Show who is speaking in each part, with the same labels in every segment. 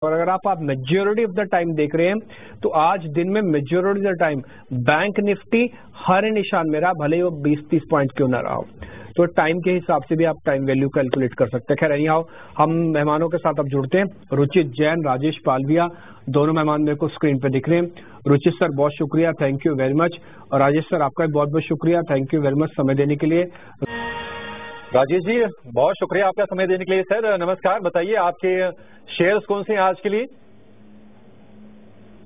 Speaker 1: और अगर आप मेजोरिटी ऑफ द टाइम देख रहे हैं तो आज दिन में majority of the time Bank Nifty हर निशान में रहा, भले ही वो 20-30 पॉइंट क्यों ना रहा हो। तो टाइम के हिसाब से भी आप टाइम वैल्यू कैलकुलेट कर सकते हैं। खैर एनी हाउ, हम मेहमानों के साथ अब जुड़ते हैं। रुचित जैन, राजेश पालविया, दोनों मेहमान मेरे को स्क्रीन पे दिख रहे हैं। रुचित सर बहुत शुक्रिया, थैंक यू वेरी मच। और राजेश सर आपका भी बहुत बहुत शुक्रिया, थैंक यू वेरी मच समय देने के लिए।
Speaker 2: राजेश जी बहुत शुक्रिया आपका समय देने के लिए। सर नमस्कार, बताइए आपके शेयर्स कौन से हैं आज के लिए?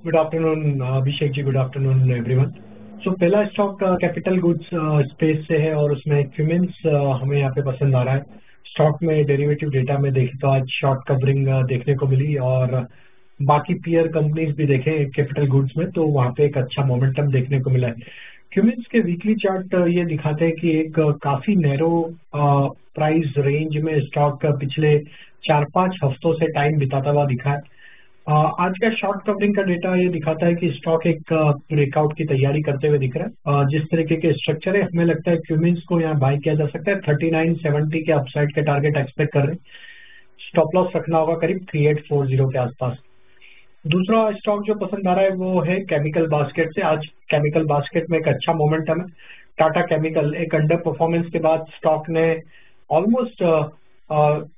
Speaker 3: Good afternoon Abhishek ji, good afternoon everyone. सो पहला स्टॉक कैपिटल गुड्स स्पेस से है और उसमें क्यूमिंस हमें यहाँ पे पसंद आ रहा है। स्टॉक में डेरिवेटिव डेटा में देखें तो आज शॉर्ट कवरिंग देखने को मिली और बाकी पीयर कंपनीज भी देखें कैपिटल गुड्स में तो वहाँ पे एक अच्छा मोमेंटम देखने को मिला है। क्यूमिंस के वीकली चार्ट ये दिखाते हैं कि एक काफी नैरो प्राइस रेंज में स्टॉक पिछले 4-5 हफ्तों से टाइम बिताता हुआ दिखा है। आज का शॉर्ट कवरिंग का डेटा ये दिखाता है कि स्टॉक एक ब्रेकआउट की तैयारी करते हुए दिख रहा है। जिस तरीके के स्ट्रक्चर है हमें लगता है क्यूमिंस को यहाँ बाय किया जा सकता है। 3970 के अपसाइड के टारगेट एक्सपेक्ट कर रहे हैं। स्टॉप लॉस रखना होगा करीब 3840 के आसपास। दूसरा स्टॉक जो पसंद आ रहा है वो है केमिकल बास्केट से। आज केमिकल बास्केट में एक अच्छा मोमेंटम है। टाटा केमिकल एक अंडर परफॉर्मेंस के बाद स्टॉक ने ऑलमोस्ट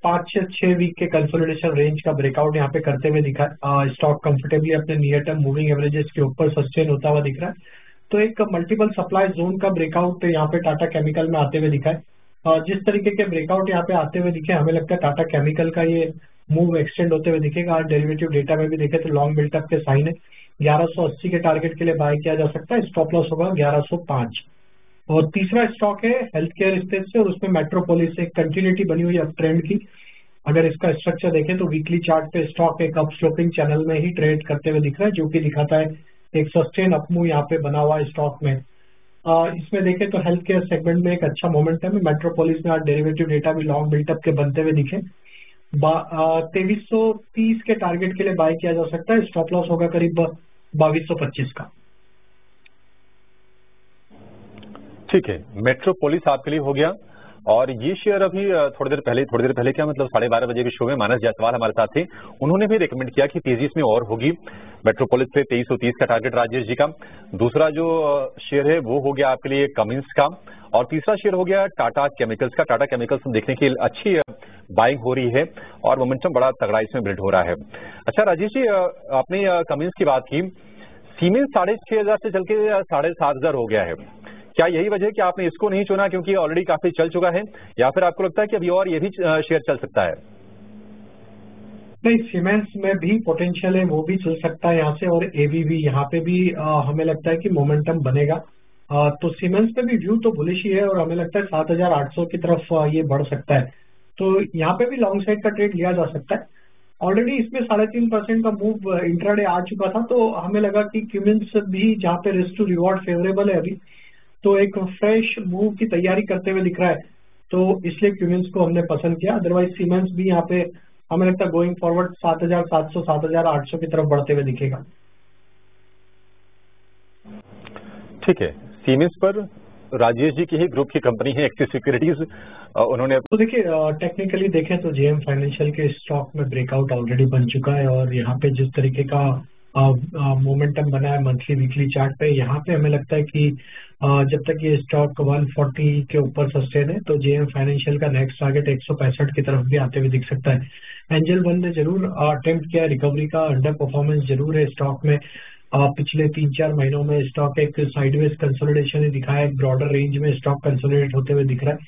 Speaker 3: 5-6 वीक के कंसोलिडेशन रेंज का ब्रेकआउट यहाँ पे करते हुए दिखा है। स्टॉक कंफर्टेबली अपने नियर टर्म मूविंग एवरेजेस के ऊपर सस्टेन होता हुआ दिख रहा है। तो एक मल्टीपल सप्लाई जोन का ब्रेकआउट यहाँ पे टाटा केमिकल में आते हुए दिखा है। जिस तरीके के ब्रेकआउट यहाँ पे आते हुए दिखे हमें लगता है टाटा केमिकल का ये मूव एक्सटेंड होते हुए दिखेगा। आज डेरिवेटिव डेटा में भी देखे तो लॉन्ग बिल्टअप के साइन है। 1180 के टारगेट के लिए बाय किया जा सकता है। स्टॉप लॉस होगा 1105। और तीसरा स्टॉक है हेल्थ केयर स्पेस से और उसमें मेट्रोपोलिस एक कंटिन्यूटी बनी हुई है अप ट्रेंड की। अगर इसका स्ट्रक्चर देखें तो वीकली चार्ट पे स्टॉक एक अप स्लोपिंग चैनल में ही ट्रेड करते हुए दिख रहा है जो कि दिखाता है एक सस्टेन अपमूव यहाँ पे बना हुआ है स्टॉक में। इसमें देखें तो हेल्थ केयर सेगमेंट में एक अच्छा मोमेंटम है। मेट्रोपोलिस में आज डेरिवेटिव डेटा भी लॉन्ग बिल्टअप के बनते हुए दिखे। 2330 के टारगेट के लिए बाय किया जा सकता है। स्टॉप लॉस होगा करीब 2225 का।
Speaker 2: ठीक है, मेट्रोपोलिस आपके लिए हो गया। और ये शेयर अभी थोड़ी देर पहले क्या मतलब 12:30 बजे के शो में मानस जायसवाल हमारे साथ थे, उन्होंने भी रिकमेंड किया कि तेजी इसमें और होगी। मेट्रोपोलिस पे 2330 का टारगेट राजेश जी का। दूसरा जो शेयर है वो हो गया आपके लिए कमिंस का और तीसरा शेयर हो गया टाटा केमिकल्स का। टाटा केमिकल्स देखने की अच्छी बाइंग हो रही है और मोमेंटम बड़ा तगड़ा इसमें बिल्ड हो रहा है। अच्छा राजेश जी, आपने कमिंस की बात की, सीमेंस 6500 से चल के 7500 हो गया है। क्या यही वजह है कि आपने इसको नहीं चुना क्योंकि ऑलरेडी काफी चल चुका है, या फिर आपको लगता है कि अभी और ये भी शेयर चल सकता है?
Speaker 3: नहीं, सीमेंस में भी पोटेंशियल है, वो भी चल सकता है यहाँ से। और एबीबी यहाँ पे भी हमें लगता है कि मोमेंटम बनेगा। तो सीमेंस पे भी व्यू तो बुलिश ही है और हमें लगता है 7800 की तरफ ये बढ़ सकता है। तो यहाँ पे भी लॉन्ग साइड का ट्रेड लिया जा सकता है। ऑलरेडी इसमें 3.5% का मूव इंट्राडे आ चुका था तो हमें लगा कि क्यूमिंस भी जहाँ पे रिस्क टू रिवॉर्ड फेवरेबल है अभी, तो एक फ्रेश मूव की तैयारी करते हुए दिख रहा है, तो इसलिए क्यूमिंस को हमने पसंद किया। अदरवाइज सीमेंस भी यहाँ पे हमें लगता है गोइंग फॉरवर्ड 7700 7800 की तरफ बढ़ते हुए दिखेगा।
Speaker 2: ठीक है, सीमेंस पर राजेश जी की ही ग्रुप की कंपनी है एक्सिस सिक्योरिटीज, उन्होंने
Speaker 3: तो देखिए टेक्निकली देखें तो जेएम फाइनेंशियल के स्टॉक में ब्रेकआउट ऑलरेडी बन चुका है और यहाँ पे जिस तरीके का मोमेंटम बना है मंथली वीकली चार्ट पे, यहाँ पे हमें लगता है कि जब तक ये स्टॉक 140 के ऊपर सस्टेन है तो जेएम फाइनेंशियल का नेक्स्ट टारगेट 165 की तरफ भी आते हुए दिख सकता है। एंजल वन ने जरूर अटेम्प्ट किया रिकवरी का, अंडर परफॉर्मेंस जरूर है स्टॉक में। पिछले 3-4 महीनों में स्टॉक एक साइडवेज कंसोलिडेशन ही दिखाया, एक ब्रॉडर रेंज में स्टॉक कंसोलिडेट होते हुए दिख रहा है।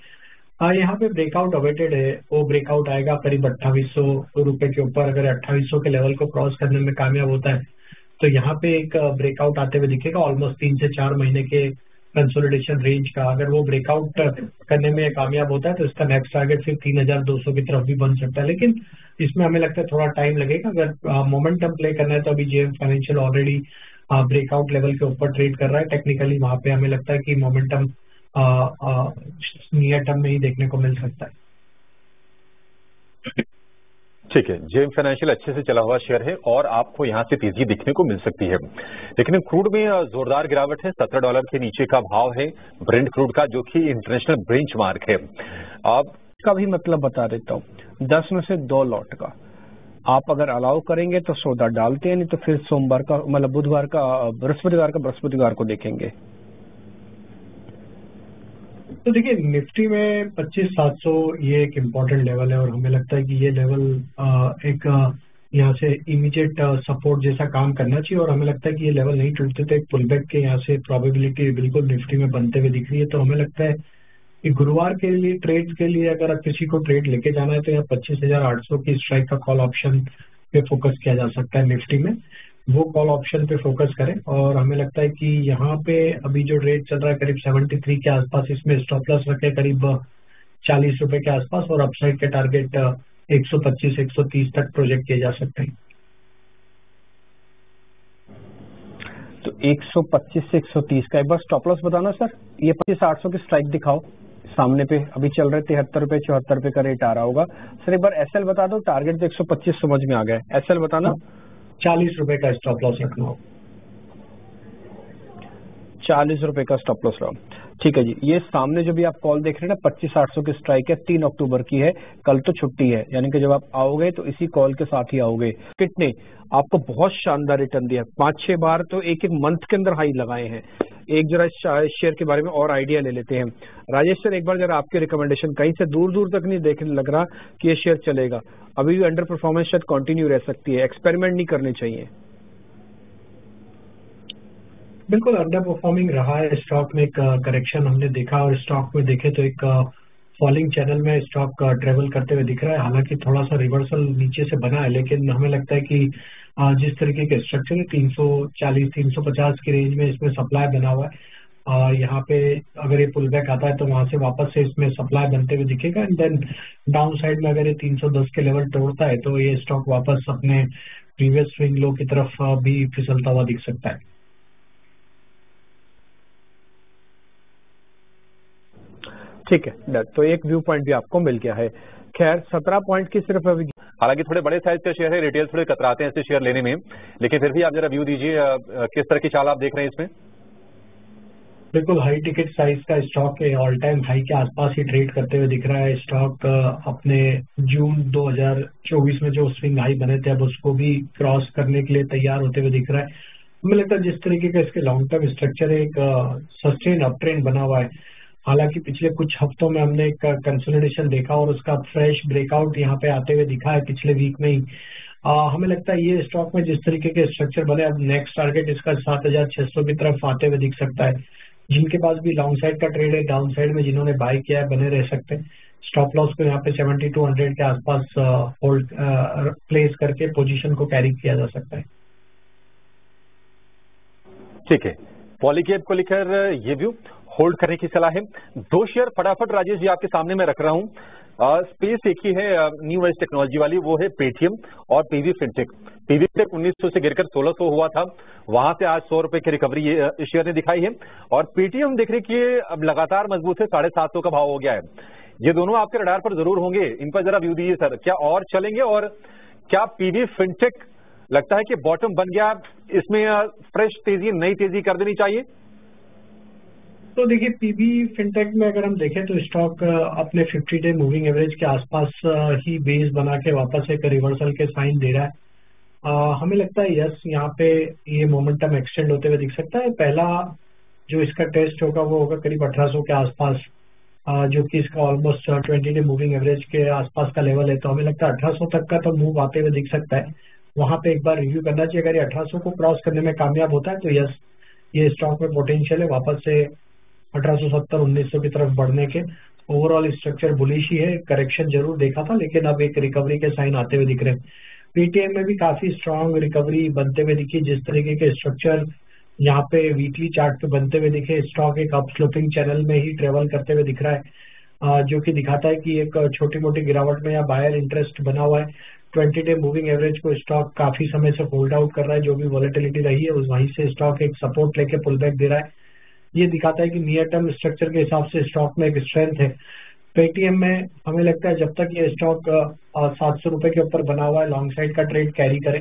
Speaker 3: यहाँ पे ब्रेकआउट अवेटेड है, वो ब्रेकआउट आएगा करीब 2800 रुपए के ऊपर। अगर 2800 के लेवल को क्रॉस करने में कामयाब होता है तो यहाँ पे एक ब्रेकआउट आते हुए दिखेगा ऑलमोस्ट 3 से 4 महीने के कंसोलिडेशन रेंज का। अगर वो ब्रेकआउट करने में कामयाब होता है तो इसका नेक्स्ट टारगेट फिर 3200 की तरफ भी बन सकता है, लेकिन इसमें हमें लगता है थोड़ा टाइम लगेगा। अगर मोमेंटम प्ले करना है तो अभी JM financial already breakout level के ऊपर ट्रेड कर रहा है। टेक्निकली वहां पे हमें लगता है कि मोमेंटम नियर टर्म में ही देखने को मिल सकता है।
Speaker 2: ठीक है, जेएम फाइनेंशियल अच्छे से चला हुआ शेयर है और आपको यहां से तेजी दिखने को मिल सकती है। लेकिन क्रूड में जोरदार गिरावट है, $17 के नीचे का भाव है ब्रेंट क्रूड का, जो कि इंटरनेशनल बेंचमार्क है।
Speaker 1: आप का भी मतलब बता देता हूँ, 10 में से 2 लॉट का आप अगर अलाउ करेंगे तो सौदा डालते हैं, नहीं तो फिर सोमवार का मतलब बुधवार का बृहस्पतिवार को देखेंगे।
Speaker 3: तो देखिए निफ्टी में 25,700 ये एक इम्पोर्टेंट लेवल है और हमें लगता है कि ये लेवल एक यहाँ से इमीडिएट सपोर्ट जैसा काम करना चाहिए और हमें लगता है कि ये लेवल नहीं टूटते तो एक पुलबैक के यहाँ से प्रोबेबिलिटी बिल्कुल निफ्टी में बनते हुए दिख रही है। तो हमें लगता है कि गुरुवार के लिए ट्रेड के लिए अगर किसी को ट्रेड लेके जाना है तो यहाँ 25,800 की स्ट्राइक का कॉल ऑप्शन पे फोकस किया जा सकता है निफ्टी में, वो कॉल ऑप्शन पे फोकस करें। और हमें लगता है कि यहाँ पे अभी जो रेट चल रहा है करीब 73 के आसपास, इसमें स्टॉप लॉस रखे करीब 40 रुपए के आसपास और अपसाइड के टारगेट 125-130 तक प्रोजेक्ट किए जा सकते हैं।
Speaker 1: तो 125 से 130 का एक बार स्टॉप लॉस बताना सर। ये 25,800 की स्ट्राइक दिखाओ सामने पे, अभी चल रहे 73 रुपए 74 रुपए का रेट आ रहा होगा सर। एक बार एसएल बता दो, टारगेट तो 125 समझ में आ गया, एसएल बताना।
Speaker 3: 40 रुपए का स्टॉप लॉस रखना हो।
Speaker 1: 40 रुपए का स्टॉप लॉस रहा, ठीक है जी। ये सामने जो भी आप कॉल देख रहे हैं ना 25,800 की स्ट्राइक है, 3 अक्टूबर की है, कल तो छुट्टी है, यानी कि जब आप आओगे तो इसी कॉल के साथ ही आओगे। कितने आपको बहुत शानदार रिटर्न दिया, 5-6 बार तो एक मंथ के अंदर हाई लगाए हैं। एक जरा शेयर के बारे में और आइडिया ले लेते हैं। राजेश सर एक बार जरा आपकी रिकमेंडेशन, कहीं से दूर दूर तक नहीं देखने लग रहा कि ये शेयर चलेगा, अभी भी अंडर परफॉर्मेंस शायद कंटिन्यू रह सकती है, एक्सपेरिमेंट नहीं करने चाहिए।
Speaker 3: बिल्कुल अंडर परफॉर्मिंग रहा है स्टॉक में, एक करेक्शन हमने देखा और स्टॉक में देखे तो एक फॉलिंग चैनल में स्टॉक ट्रेवल करते हुए दिख रहा है। हालांकि थोड़ा सा रिवर्सल नीचे से बना है, लेकिन हमें लगता है कि जिस तरीके के स्ट्रक्चर है 340-350 की रेंज में इसमें सप्लाई बना हुआ है। यहाँ पे अगर ये पुल बैक आता है तो वहां से वापस से इसमें सप्लाई बनते हुए दिखेगा एंड देन डाउन साइड में अगर ये 310 के लेवल तोड़ता है तो ये स्टॉक वापस अपने प्रीवियस स्विंग लो की तरफ भी फिसलता हुआ दिख सकता है।
Speaker 1: ठीक है, तो एक व्यू पॉइंट भी आपको मिल गया है। खैर 17 पॉइंट की सिर्फ अभी,
Speaker 2: हालांकि थोड़े बड़े साइज का शेयर है, रिटेल थोड़े कतराते हैं ऐसे शेयर लेने में, लेकिन फिर भी आप जरा व्यू दीजिए, किस तरह की चाल आप देख रहे हैं इसमें।
Speaker 3: बिल्कुल हाई टिकट साइज का स्टॉक है, ऑल टाइम हाई के आसपास ही ट्रेड करते हुए दिख रहा है। स्टॉक अपने जून 2024 में जो स्विंग हाई बने थे अब उसको भी क्रॉस करने के लिए तैयार होते हुए दिख रहा है। हमें लगता है जिस तरीके का इसके लॉन्ग टर्म स्ट्रक्चर है, एक सस्टेन अप ट्रेंड बना हुआ है। हालांकि पिछले कुछ हफ्तों में हमने एक कंसोलिडेशन देखा और उसका फ्रेश ब्रेकआउट यहाँ पे आते हुए दिखा है पिछले वीक में ही। हमें लगता है ये स्टॉक में जिस तरीके के स्ट्रक्चर बने, अब नेक्स्ट टारगेट इसका 7,600 की तरफ आते हुए दिख सकता है। जिनके पास भी लॉन्ग साइड का ट्रेड है, डाउन साइड में जिन्होंने बाय किया है बने रह सकते हैं। स्टॉप लॉस को यहाँ पे 7200 के आसपास होल्ड प्लेस करके पोजीशन को कैरी किया जा सकता है।
Speaker 2: ठीक है, पॉलीकैब को लेकर ये व्यू होल्ड करने की सलाह है। 2 शेयर फटाफट राजेश जी आपके सामने मैं रख रहा हूं। स्पेस एक ही है न्यू एज टेक्नोलॉजी वाली, वो है पेटीएम और पीवी फिनटेक। पीवी फिनटेक 1900 से गिरकर 1600 हुआ था, वहां से आज 100 रुपए की रिकवरी इस शेयर ने दिखाई है। और पेटीएम देख रहे कि अब लगातार मजबूत है, 750 का भाव हो गया है। ये दोनों आपके रडार पर जरूर होंगे, इन पर जरा व्यू दीजिए सर, क्या और चलेंगे और क्या पीवी फिनटेक लगता है कि बॉटम बन गया, इसमें फ्रेश तेजी नई तेजी कर देनी चाहिए?
Speaker 3: तो देखिए पीबी फिनटेक में अगर हम देखें तो स्टॉक अपने 50 डे मूविंग एवरेज के आसपास ही बेस बना के वापस एक रिवर्सल के साइन दे रहा है। हमें लगता है यस यहाँ पे ये मोमेंटम एक्सटेंड होते हुए दिख सकता है। पहला जो इसका टेस्ट होगा वो होगा करीब 1800 के आसपास, जो कि इसका ऑलमोस्ट 20 डे मूविंग एवरेज के आसपास का लेवल है। तो हमें लगता है 1800 तक का तो मूव आते हुए दिख सकता है, वहां पे एक बार रिव्यू करना चाहिए। अगर ये 1800 को क्रॉस करने में कामयाब होता है तो यस ये स्टॉक में पोटेंशियल है वापस से 1870-1900 की तरफ बढ़ने के। ओवरऑल स्ट्रक्चर बुलिश ही है, करेक्शन जरूर देखा था लेकिन अब एक रिकवरी के साइन आते हुए दिख रहे हैं। पीटीएम में भी काफी स्ट्रांग रिकवरी बनते हुए दिखी, जिस तरीके के स्ट्रक्चर यहाँ पे वीकली चार्ट पे बनते हुए दिखे। स्टॉक एक अप स्लोपिंग चैनल में ही ट्रेवल करते हुए दिख रहा है, जो कि दिखाता है कि एक छोटी मोटी गिरावट में या बायर इंटरेस्ट बना हुआ है। 20 डे मूविंग एवरेज को स्टॉक काफी समय से होल्ड आउट कर रहा है, जो भी वॉलेटिलिटी रही है उस वहीं से स्टॉक एक सपोर्ट लेके पुल बैक दे रहा है। ये दिखाता है कि नियर टर्म स्ट्रक्चर के हिसाब से स्टॉक में एक स्ट्रेंथ है। पेटीएम में हमें लगता है जब तक ये स्टॉक 700 रुपए के ऊपर बना हुआ है, लॉन्ग साइड का ट्रेड कैरी करे।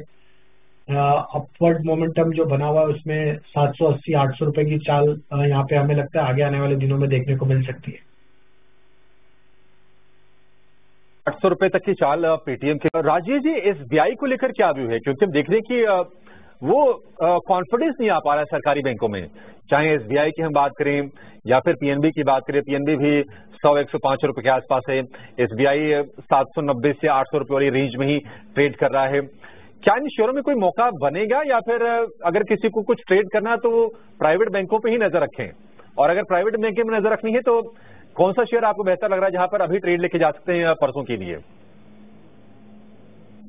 Speaker 3: अपवर्ड मोमेंटम जो बना हुआ है उसमें 780-800 रुपए की चाल यहाँ पे हमें लगता है आगे आने वाले दिनों में देखने को मिल सकती है।
Speaker 2: 800 रुपए तक की चाल पेटीएम के। राजेश जी, एसबीआई को लेकर क्या व्यू है, क्योंकि हम देख रहे हैं कि वो कॉन्फिडेंस नहीं आ पा रहा है सरकारी बैंकों में, चाहे एसबीआई की हम बात करें या फिर पीएनबी की बात करें। पीएनबी भी 100-105 रुपए के आसपास है, एसबीआई 790 से 800 रुपए वाली रेंज में ही ट्रेड कर रहा है। क्या इन शेयरों में कोई मौका बनेगा, या फिर अगर किसी को कुछ ट्रेड करना तो प्राइवेट बैंकों पे ही नजर रखें, और अगर प्राइवेट बैंकों में नजर रखनी है तो कौन सा शेयर आपको बेहतर लग रहा है जहां पर अभी ट्रेड लेके जा सकते हैं परसों के लिए?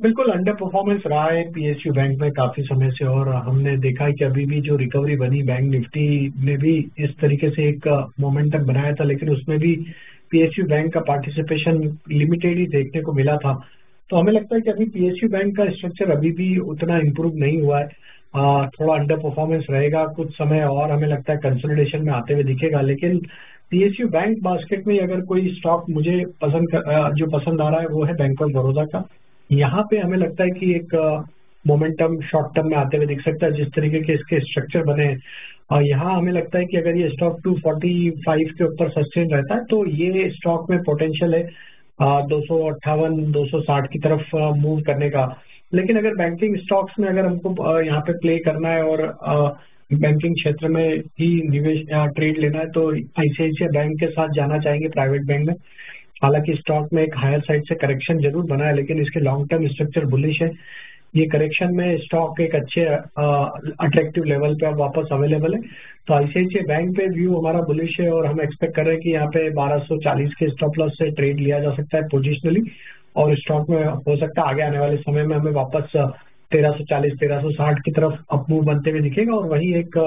Speaker 3: बिल्कुल अंडर परफॉर्मेंस रहा है पीएसयू बैंक में काफी समय से, और हमने देखा है कि अभी भी जो रिकवरी बनी बैंक निफ्टी ने भी इस तरीके से एक मोमेंटम बनाया था, लेकिन उसमें भी पीएसयू बैंक का पार्टिसिपेशन लिमिटेड ही देखने को मिला था। तो हमें लगता है कि अभी पीएसयू बैंक का स्ट्रक्चर अभी भी उतना इम्प्रूव नहीं हुआ है, थोड़ा अंडर परफॉर्मेंस रहेगा कुछ समय और, हमें लगता है कंसोलिडेशन में आते हुए दिखेगा। लेकिन पीएसयू बैंक बास्केट में अगर कोई स्टॉक मुझे जो पसंद आ रहा है वो है बैंक ऑफ बड़ौदा का। यहाँ पे हमें लगता है कि एक मोमेंटम शॉर्ट टर्म में आते हुए दिख सकता है, जिस तरीके के इसके स्ट्रक्चर बने हैं। और यहाँ हमें लगता है कि अगर ये स्टॉक 245 के ऊपर सस्टेन रहता है तो ये स्टॉक में पोटेंशियल है 258-260 की तरफ मूव करने का। लेकिन अगर बैंकिंग स्टॉक्स में अगर हमको यहाँ पे प्ले करना है और बैंकिंग क्षेत्र में ही निवेश ट्रेड लेना है तो आईसीआईसीआई बैंक के साथ जाना चाहेंगे प्राइवेट बैंक में। हालांकि स्टॉक में एक हायर साइड से करेक्शन जरूर बना है, लेकिन इसके लॉन्ग टर्म स्ट्रक्चर बुलिश है। ये करेक्शन में स्टॉक एक अच्छे अट्रैक्टिव लेवल पे अब वापस अवेलेबल है, तो आईसीआईसीआई बैंक पे व्यू हमारा बुलिश है, और हम एक्सपेक्ट कर रहे हैं कि यहाँ पे 1240 के स्टॉप लॉस से ट्रेड लिया जा सकता है पोजिशनली, और स्टॉक में हो सकता है आगे आने वाले समय में हमें वापस 1340-1360 की तरफ अप मूव बनते हुए दिखेगा। और वही एक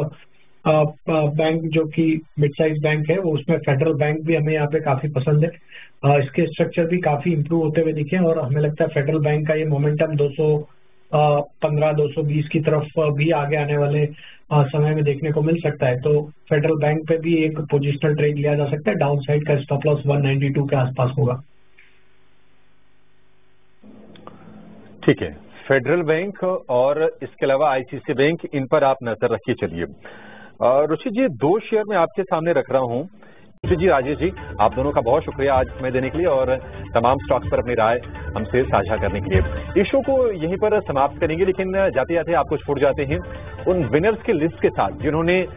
Speaker 3: बैंक जो कि मिड साइज बैंक है वो, उसमें फेडरल बैंक भी हमें यहाँ पे काफी पसंद है। इसके स्ट्रक्चर भी काफी इंप्रूव होते हुए दिखे, और हमें लगता है फेडरल बैंक का ये मोमेंटम 215-220 की तरफ भी आगे आने वाले समय में देखने को मिल सकता है। तो फेडरल बैंक पे भी एक पोजिशनल ट्रेड लिया जा सकता है, डाउन साइड का स्टॉप लॉस 192 के आसपास होगा।
Speaker 2: ठीक है, फेडरल बैंक और इसके अलावा आईसीआईसीआई बैंक, इन पर आप नजर रखिए। चलिए रुचि जी, 2 शेयर मैं आपके सामने रख रहा हूं। रुचि जी, राजेश जी, आप दोनों का बहुत शुक्रिया आज समय देने के लिए और तमाम स्टॉक्स पर अपनी राय हमसे साझा करने के लिए। इस शो को यहीं पर समाप्त करेंगे, लेकिन जाते जाते आपको छोड़ जाते हैं उन विनर्स की लिस्ट के साथ जिन्होंने